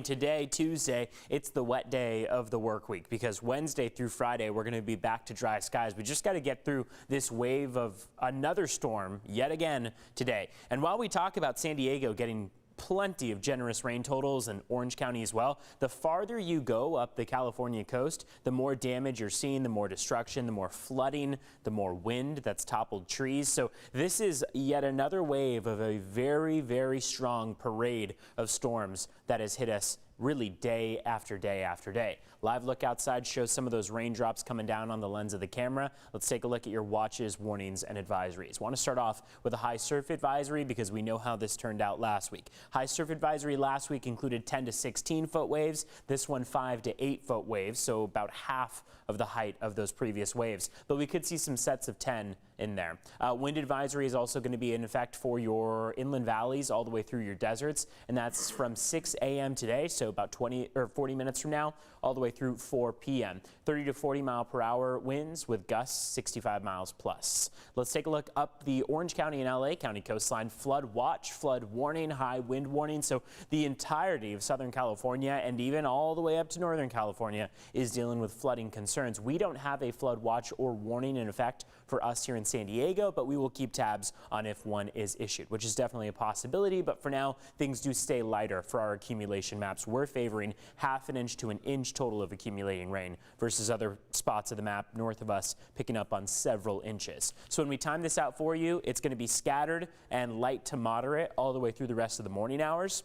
Today, Tuesday, it's the wet day of the work week because Wednesday through Friday, we're going to be back to dry skies. We just got to get through this wave of another storm yet again today. And while we talk about San Diego getting plenty of generous rain totals in Orange County as well, the farther you go up the California coast, the more damage you're seeing, the more destruction, the more flooding, the more wind that's toppled trees. So this is yet another wave of a very, very strong parade of storms that has hit us really day after day after day. Live look outside shows some of those raindrops coming down on the lens of the camera. Let's take a look at your watches, warnings, and advisories. Want to start off with a high surf advisory because we know how this turned out last week. High surf advisory last week included 10 to 16 foot waves. This one 5 to 8 foot waves, so about half of the height of those previous waves. But we could see some sets of 10 in there. Wind advisory is also going to be in effect for your inland valleys all the way through your deserts, and that's from 6 a.m. today, so about 20 or 40 minutes from now, all the way through 4 p.m. 30 to 40 mile per hour winds with gusts 65 miles plus. Let's take a look up the Orange County and LA County coastline. Flood watch, flood warning, high wind warning. So the entirety of Southern California and even all the way up to Northern California is dealing with flooding concerns. We don't have a flood watch or warning in effect for us here in San Diego, but we will keep tabs on if one is issued, which is definitely a possibility. But for now, things do stay lighter for our accumulation maps. We're favoring ½ inch to an inch total of accumulating rain versus other spots of the map north of us picking up on several inches. So when we time this out for you, it's going to be scattered and light to moderate all the way through the rest of the morning hours.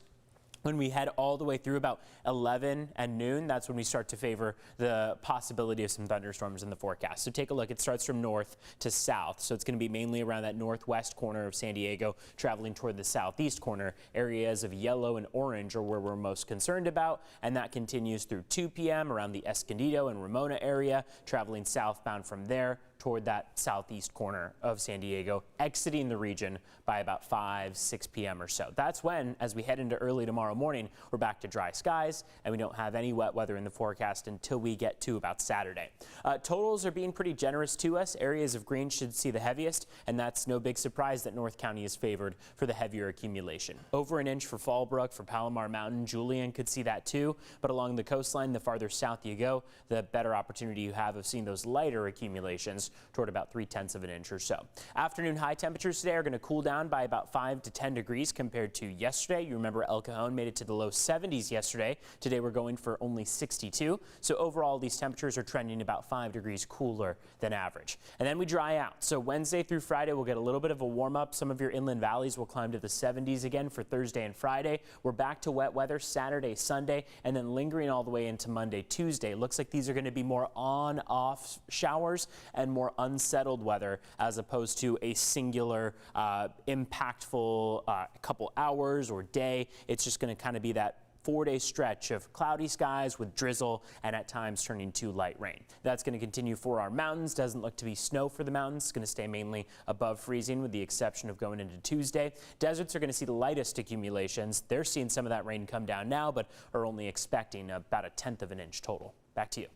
When we head all the way through about 11 and noon, that's when we start to favor the possibility of some thunderstorms in the forecast. So take a look. It starts from north to south. So it's going to be mainly around that northwest corner of San Diego, traveling toward the southeast corner. Areas of yellow and orange are where we're most concerned about. And that continues through 2 p.m. around the Escondido and Ramona area, traveling southbound from there toward that southeast corner of San Diego, exiting the region by about 5, 6 p.m. or so. That's when, as we head into early tomorrow morning, we're back to dry skies and we don't have any wet weather in the forecast until we get to about Saturday. Totals are being pretty generous to us. Areas of green should see the heaviest, and that's no big surprise that North County is favored for the heavier accumulation. Over an inch for Fallbrook, for Palomar Mountain, Julian could see that too, but along the coastline, the farther south you go, the better opportunity you have of seeing those lighter accumulations toward about 3/10 of an inch or so. Afternoon high temperatures today are going to cool down by about 5 to 10 degrees compared to yesterday. You remember El Cajon made it to the low 70s yesterday. Today we're going for only 62. So overall these temperatures are trending about 5 degrees cooler than average. And then we dry out. So Wednesday through Friday we'll get a little bit of a warm up. Some of your inland valleys will climb to the 70s again for Thursday and Friday. We're back to wet weather Saturday, Sunday, and then lingering all the way into Monday, Tuesday. Looks like these are going to be more on-off showers and more unsettled weather as opposed to a singular impactful couple hours or day. It's just going to kind of be that 4-day stretch of cloudy skies with drizzle and at times turning to light rain. That's going to continue for our mountains. Doesn't look to be snow for the mountains. It's going to stay mainly above freezing with the exception of going into Tuesday. Deserts are going to see the lightest accumulations. They're seeing some of that rain come down now, but are only expecting about 1/10 of an inch total. Back to you.